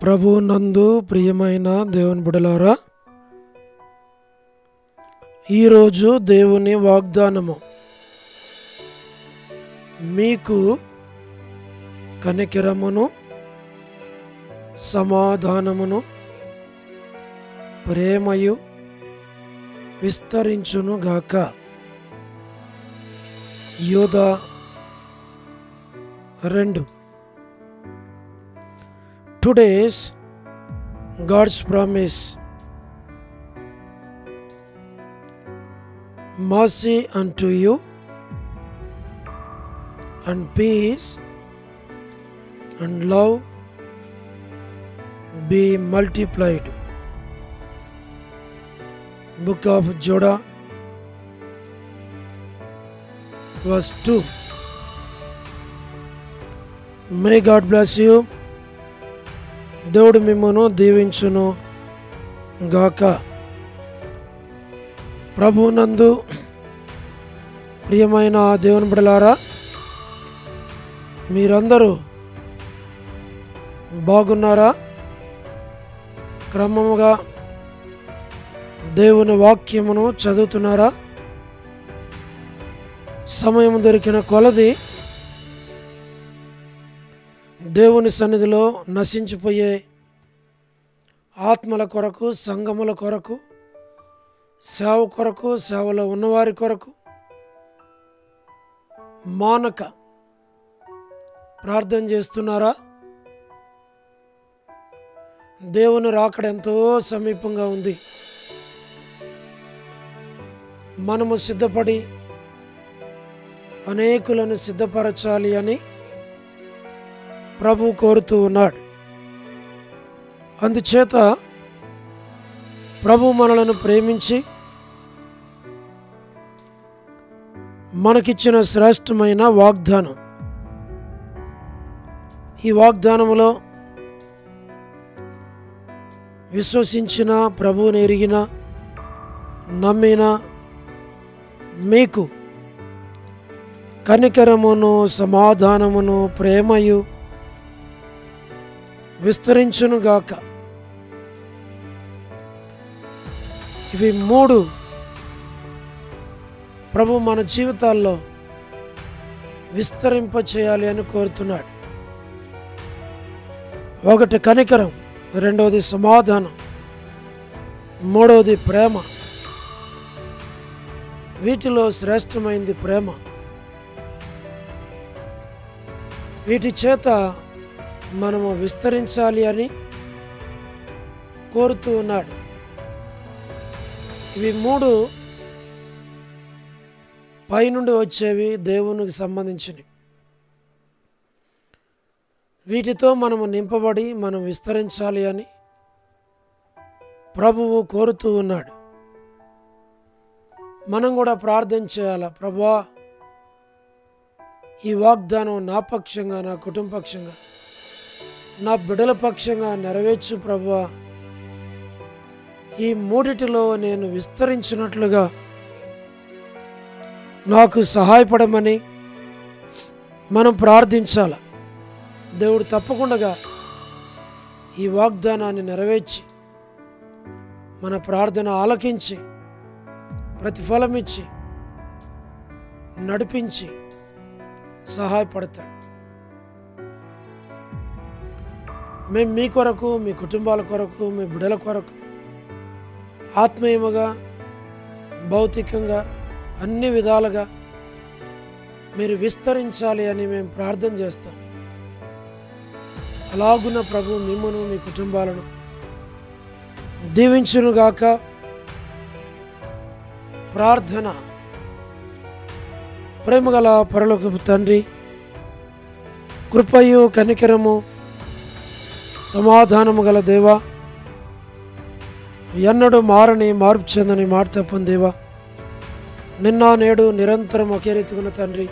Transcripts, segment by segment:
ప్రభువు నందు ప్రియమైన దేవుని బిడ్డలారా, ఈరోజు దేవుని వాగ్దానము, మీకు కనికరమును సమాధానమును ప్రేమయు విస్తరించునుగాక. యోధా 2. Today's God's promise: mercy unto you and peace and love be multiplied. Book of Judah, verse 2. May God bless you. దేవుడు మిమ్మును దీవించును గాక. ప్రభువునందు ప్రియమైన దేవుని బిడ్డలారా, మీరందరూ బాగున్నారా? క్రమముగా దేవుని వాక్యమును చదువుతున్నారా? సమయం దొరికిన కొలది దేవుని సన్నిధిలో నశించిపోయే ఆత్మల కొరకు, సంఘముల కొరకు, సేవ కొరకు, సేవలో ఉన్నవారి కొరకు మానక ప్రార్థన చేస్తున్నారా? దేవుని రాకడ ఎంతో సమీపంగా ఉంది. మనము సిద్ధపడి అనేకులను సిద్ధపరచాలి అని ప్రభు కోరుతూ ఉన్నాడు. అందుచేత ప్రభు మనలను ప్రేమించి మనకిచ్చిన శ్రేష్టమైన వాగ్దానం, ఈ వాగ్దానములో విశ్వసించిన, ప్రభువుని ఎరిగిన, నమ్మిన మీకు కనికరమును సమాధానమును ప్రేమయు విస్తరించునుగాక. ఇవి 3 ప్రభు మన జీవితాల్లో విస్తరింప చేయాలి అని కోరుతున్నాడు. 1 కనికరం, 2వది సమాధానం, 3వది ప్రేమ. వీటిలో శ్రేష్టమైంది ప్రేమ. వీటి చేత మనము విస్తరించాలి అని కోరుతూ ఉన్నాడు. ఇవి 3 పైనుండి వచ్చేవి, దేవునికి సంబంధించినవి. వీటితో మనము నింపబడి మనం విస్తరించాలి అని ప్రభువు కోరుతూ ఉన్నాడు. మనం కూడా ప్రార్థన చేయాలి. ప్రభువా, ఈ వాగ్దానం నా పక్షంగా, నా కుటుంబ పక్షంగా, నా బిడ్డల పక్షంగా నెరవేర్చు ప్రభువా. ఈ 3 నేను విస్తరించినట్లుగా నాకు సహాయపడమని మనం ప్రార్థించాలి. దేవుడు తప్పకుండా ఈ వాగ్దానాన్ని నెరవేర్చి మన ప్రార్థన ఆలకించి ప్రతిఫలమిచ్చి నడిపించి సహాయపడతాడు. మేము మీ కొరకు, మీ కుటుంబాల కొరకు, మీ బిడ్డల కొరకు ఆత్మీయముగా, భౌతికంగా, అన్ని విధాలుగా మీరు విస్తరించాలి అని మేము ప్రార్థన చేస్తాం. అలాగున్న ప్రభు మిమ్మును, మీ కుటుంబాలను దీవించునుగాక. ప్రార్థన. ప్రేమగల పరలోకపు తండ్రి, కృపయు కనికరము సమాధానము గల దేవా, ఎన్నడూ మారని, మార్పు చెందని, మాట తప్పని దేవా, నిన్న నేడు నిరంతరం ఒకే రీతిగా తండ్రి,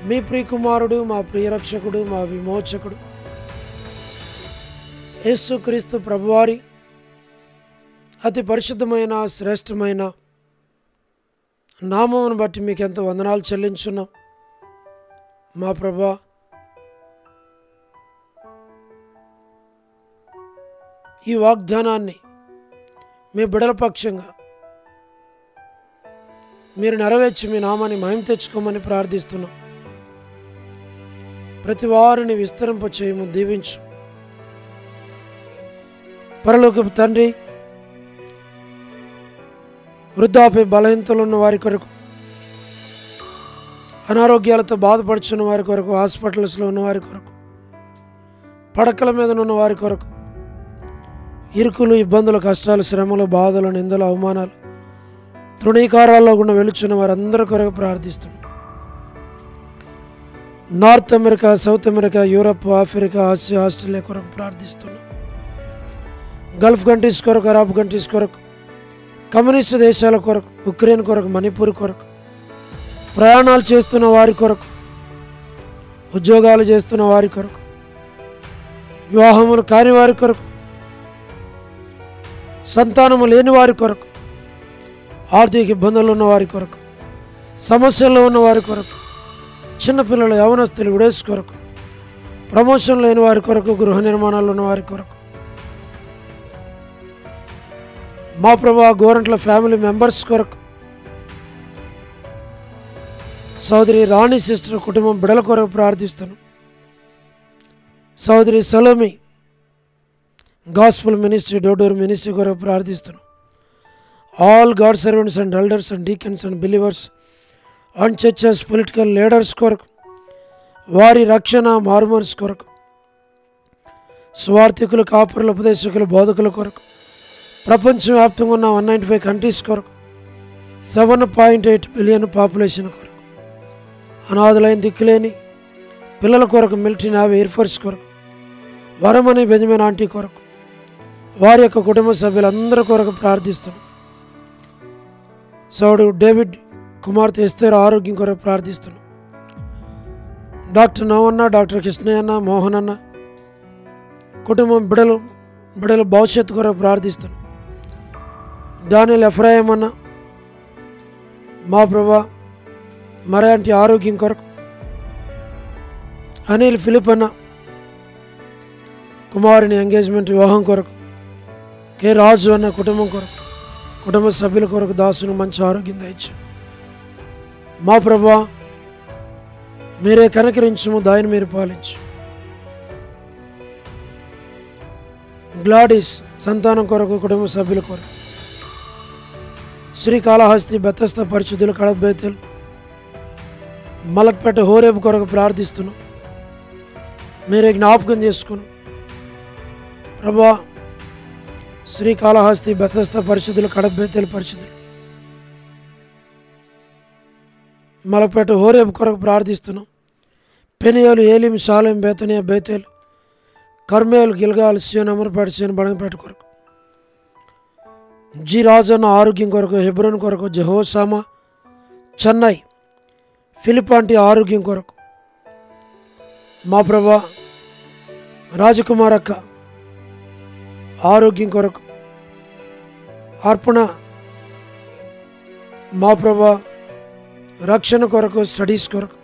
మీ ప్రియకుమారుడు, మా ప్రియరక్షకుడు, మా విమోచకుడు యేసుక్రీస్తు ప్రభువారి అతి పరిశుద్ధమైన, శ్రేష్టమైన నామమును బట్టి మీకు ఎంతో వందనాలు చెల్లించున్నాం. మా ప్రభువా, ఈ వాగ్దానాన్ని మీ బిడల పక్షంగా మీరు నెరవేర్చి మీ నామాన్ని మహిమ తెచ్చుకోమని ప్రార్థిస్తున్నాం. ప్రతి వారిని విస్తరింప చేయము, దీవించు. పరలోకపు తండ్రి, వృద్ధాప్య బలహీనతలు ఉన్న వారి కొరకు, అనారోగ్యాలతో బాధపడుచున్న వారి కొరకు, హాస్పిటల్స్లో ఉన్న వారి కొరకు, పడకల మీద ఉన్న వారి కొరకు, ఇరుకులు, ఇబ్బందులు, కష్టాలు, శ్రమలు, బాధలు, నిందలు, అవమానాలు, తృణీకారాల్లో గుండా వెళుచున్న వారందరి కొరకు ప్రార్థిస్తున్నాం. North America, south America, Europe, Africa, Asia, Australia కొరకు ప్రార్థిస్తున్నాం. గల్ఫ్ కంట్రీస్ కొరకు, అరబ్ కంట్రీస్ కొరకు, కమ్యూనిస్ట్ దేశాల కొరకు, ఉక్రెయిన్ కొరకు, మణిపూర్ కొరకు, ప్రయాణాలు చేస్తున్న వారి కొరకు, ఉద్యోగాలు చేస్తున్న వారి కొరకు, వివాహములు కాని వారి కొరకు, సంతానము లేని వారి కొరకు, ఆర్థిక ఇబ్బందులు ఉన్న వారి కొరకు, సమస్యల్లో ఉన్న వారి కొరకు, చిన్నపిల్లలు, యవనస్తులు, విడేస్ కొరకు, ప్రమోషన్ లేని వారి కొరకు, గృహ నిర్మాణాలు ఉన్న వారి కొరకు, మా ప్రభా గోరంట్ల ఫ్యామిలీ మెంబర్స్ కొరకు, సోదరి రాణి సిస్టర్ కుటుంబం బిడల కొరకు ప్రార్థిస్తున్నాం. సోదరి సలోమి గాస్పుల్ మినిస్ట్రీ, డోడూర్ మినిస్ట్రీ కొరకు ప్రార్థిస్తున్నాం. All God servants and elders and deacons and believers and churches, political leaders కొరకు, వారి రక్షణ, మార్మర్స్ కొరకు, స్వార్థికులు, కాపురులు, ఉపదేశకులు, బోధకుల కొరకు, ప్రపంచవ్యాప్తంగా ఉన్న 195 కంట్రీస్ కొరకు, 7.8 బిలియన్ పాపులేషన్ కొరకు, అనాథులైన దిక్కులేని పిల్లల కొరకు, మిలిటరీ, నేవీ, ఎయిర్ ఫోర్స్ కొరకు, వరమణి బెంజమిన్ ఆంటీ కొరకు, వారి యొక్క కుటుంబ సభ్యులందరి కొరకు ప్రార్థిస్తున్నాం. సోదరుడు డేవిడ్ కుమార్తె ఎస్తేర్ ఆరోగ్యం కొరకు ప్రార్థిస్తున్నాం. డాక్టర్ నవన్న, డాక్టర్ కృష్ణయ్యన్న, మోహన్ అన్న కుటుంబం బిడల భవిష్యత్తు కొరకు ప్రార్థిస్తున్నాం. డానియల్ ఎఫ్రాయిం అన్న, మా ప్రభా మరాంటి ఆరోగ్యం కొరకు, అనిల్ ఫిలిప్ అన్న కుమారుని ఎంగేజ్మెంట్ వివాహం కొరకు, కె రాజు అన్న కుటుంబం కొరకు, కుటుంబ సభ్యుల కొరకు, దాసును మంచి ఆరోగ్యం దయచు. మా ప్రభా మీరే కనికరించుము, దాయిని మీరు పాలించు. గ్లాడిస్ సంతానం కొరకు, కుటుంబ సభ్యుల కొరకు, శ్రీకాళహస్తి, బెతస్తా, పరిశుద్ధులు, కడప, బేతెల్, మలక్పేట, హోరేబు కొరకు ప్రార్థిస్తున్నాం. మీరే జ్ఞాపకం చేసుకుని ప్రభా శ్రీకాళహస్తి, బెతస్తా, పరిశుద్ధులు, కడప, బేతెల్, పరిశుద్ధులు, మలక్పేట, హోరేబు కొరకు ప్రార్థిస్తున్నాం. పెనియోలు, ఏలిం, షాలెం, బేతనియా, బేతేల్, కర్మేల్, గిల్గాల్, సియోన్, అమరపేట, సియోన్, బడంగపేట కొరకు, జి రాజన్న ఆరోగ్యం కొరకు, హెబ్రోన్ కొరకు, జెహోషామా, చెన్నై, ఫిలిపాంటి ఆరోగ్యం కొరకు, మా ప్రభా రాజకుమార్ అక్క ఆరోగ్యం కొరకు, అర్పణ మా ప్రభా రక్షణ కొరకు, స్టడీస్ కొరకు,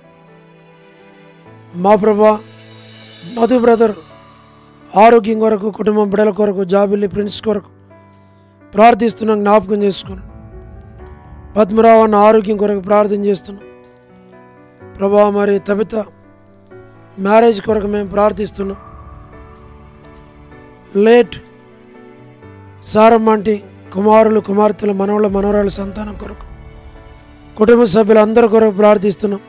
మా ప్రభా మధు బ్రదర్ ఆరోగ్యం కొరకు, కుటుంబం బిడల కొరకు, జాబిల్లి ప్రిన్స్ కొరకు ప్రార్థిస్తున్నాం. జ్ఞాపకం చేసుకున్నాం. పద్మరావు అన్న ఆరోగ్యం కొరకు ప్రార్థన చేస్తున్నాం. ప్రభా మరి తబిత మ్యారేజ్ కొరకు మేము ప్రార్థిస్తున్నాం. లేట్ సారమ్మంటి కుమారులు, కుమార్తెలు, మనవళ్ళ, మనవరాళ్ళ సంతానం కొరకు, కుటుంబ సభ్యులందరి కొరకు ప్రార్థిస్తున్నాం.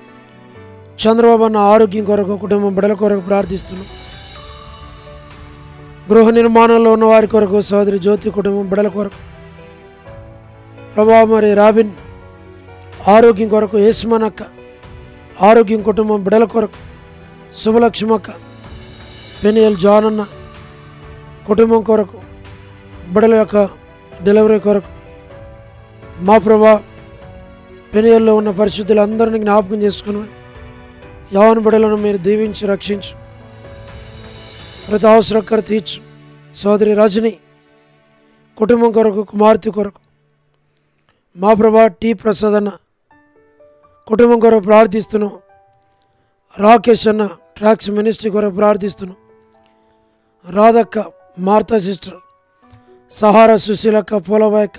చంద్రబాబు అన్న ఆరోగ్యం కొరకు, కుటుంబం బిడల కొరకు ప్రార్థిస్తున్నాం. గృహ నిర్మాణంలో ఉన్న వారి కొరకు, సోదరి జ్యోతి కుటుంబం బిడల కొరకు, ప్రభా మరి రాబిన్ ఆరోగ్యం కొరకు, యేసుమనక్క ఆరోగ్యం, కుటుంబం బిడల కొరకు, శుభలక్ష్మక్క, పెనియల్ జాన్ అన్న కుటుంబం కొరకు, బిడల యొక్క డెలివరీ కొరకు, మా ప్రభా పెనియల్లో ఉన్న పరిశుద్ధులందరినీ జ్ఞాపకం చేసుకుని యవన బిడలను మీరు దీవించి రక్షించు. ప్రతి అవసరకర తీర్చు. సోదరి రజని కుటుంబం కొరకు, కుమార్తె కొరకు, మా ప్రభా టి ప్రసాద్ అన్న కుటుంబం కొరకు ప్రార్థిస్తున్నాం. రాకేష్ అన్న ట్రాక్స్ మినిస్ట్రీ కొరకు ప్రార్థిస్తున్నాం. రాధక్క, మార్తా సిస్టర్ సహారా సుశీలక్క, పూలబాయక్క,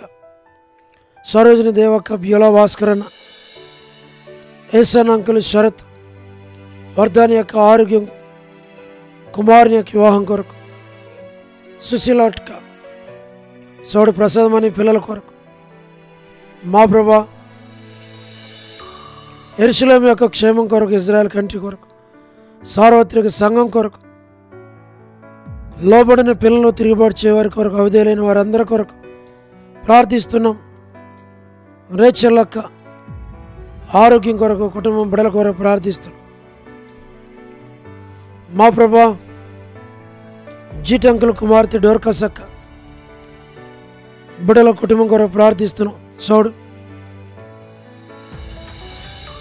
సరోజిని దేవక్క, బ్యూలా భాస్కరన్న, ఏసన్ అంకుల్ శరత్, వర్ధాని యొక్క ఆరోగ్యం, కుమారుని యొక్క వివాహం కొరకు, సుశీలక్క, సౌడు ప్రసాదమని పిల్లల కొరకు, మా ప్రభా యెరూషలేము యొక్క క్షేమం కొరకు, ఇజ్రాయెల్ కంట్రీ కొరకు, సార్వత్రిక సంఘం కొరకు, లోబడిన పిల్లలు తిరుగుబాటు చేయవారి కొరకు, అవధేయులైన వారందరి కొరకు ప్రార్థిస్తున్నాం. రేచల్లక్క ఆరోగ్యం కొరకు, కుటుంబం బిడ్డల కొరకు ప్రార్థిస్తున్నాం. మా ప్రభా జీటంకుల కుమార్తె డోర్కసక్క బిడ్డల కుటుంబం కొరకు ప్రార్థిస్తున్నాం. సౌడు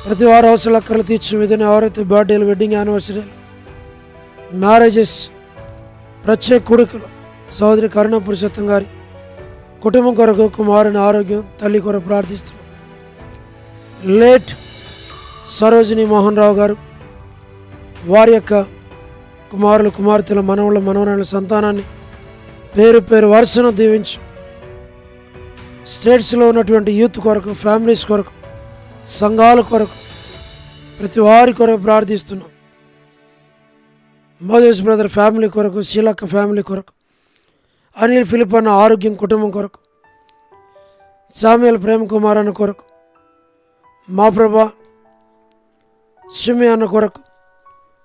ప్రతి వారం అవసరాల అక్కర్లు తీర్చు విధిని, ఎవరైతే బర్త్డేలు, వెడ్డింగ్ యానివర్సరీలు, మ్యారేజెస్, ప్రత్యేక కొడుకులు సహోదరి కరుణ పురుషోత్తం గారి కుటుంబం కొరకు, కుమారుని ఆరోగ్యం, తల్లి కొరకు ప్రార్థిస్తున్నాం. లేట్ సరోజిని మోహన్ రావు గారు, వారి యొక్క కుమారులు, కుమార్తెల, మనవళ్ళ, మనవరాళ్ళ సంతానాన్ని పేరు పేరు వరుసను దీవించు. స్టేట్స్లో ఉన్నటువంటి యూత్ కొరకు, ఫ్యామిలీస్ కొరకు, సంఘాల కొరకు, ప్రతి వారి కొరకు ప్రార్థిస్తున్నాం. మోజేస్ బ్రదర్ ఫ్యామిలీ కొరకు, శీలక్క ఫ్యామిలీ కొరకు, అనిల్ ఫిలిప్ అన్న ఆరోగ్యం, కుటుంబం కొరకు, శామ్యుయల్ ప్రేమ్ కుమార్ అన్న కొరకు, మా ప్రభా సిమి అన్న కొరకు,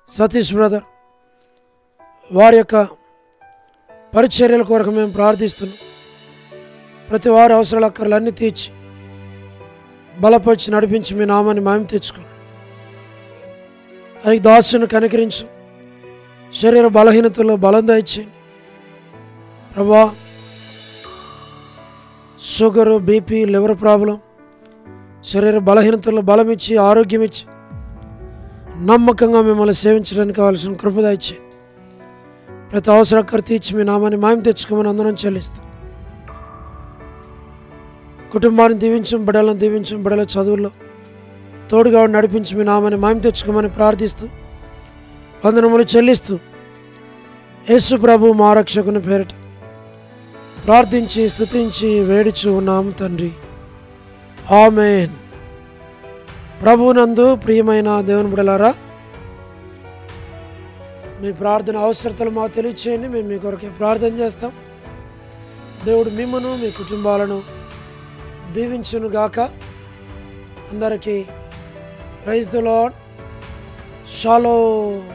సతీష్ బ్రదర్ వారి యొక్క పరిచర్యల కొరకు మేము ప్రార్థిస్తున్నాం. ప్రతి వారి అవసరాల అక్కర్లన్నీ తీర్చి బలపరిచి నడిపించి మీ నామాన్ని మహిమ తెచ్చుకుని అది దాసుని కనికరించు. శరీర బలహీనతలో బలం దయచేయండి ప్రభా. షుగరు, బీపీ, లివర్ ప్రాబ్లం, శరీర బలహీనతలో బలం ఇచ్చి, ఆరోగ్యం ఇచ్చి, నమ్మకంగా మిమ్మల్ని సేవించడానికి కావాల్సిన కృప దయచేయండి. ప్రతి అవసరక్కర తీర్చి మీ నామాన్ని మహిమ తెచ్చుకోమని అందరం చెల్లిస్తాం. కుటుంబాన్ని దీవించం, బిడ్డలను దీవించం, బిడ్డల చదువుల్లో తోడుగా నడిపించి మీ నామాన్ని మహిమ తెచ్చుకోమని ప్రార్థిస్తూ వందనములు చెల్లిస్తూ యేసు ప్రభు మా రక్షకుని పేరిట ప్రార్థించి స్తుతించి వేడుచు ఉన్నాం తండ్రి, ఆమేన్. ప్రభువునందు ప్రియమైన దేవుని బిడ్డలారా, మీ ప్రార్థన అవసరతలు మాకు తెలియచేయండి. మేము మీ కొరకే ప్రార్థన చేస్తాం. దేవుడు మిమ్మను, మీ కుటుంబాలను దీవించును గాక. అందరికీ ప్రైజ్ ది లార్డ్. షాలోమ్.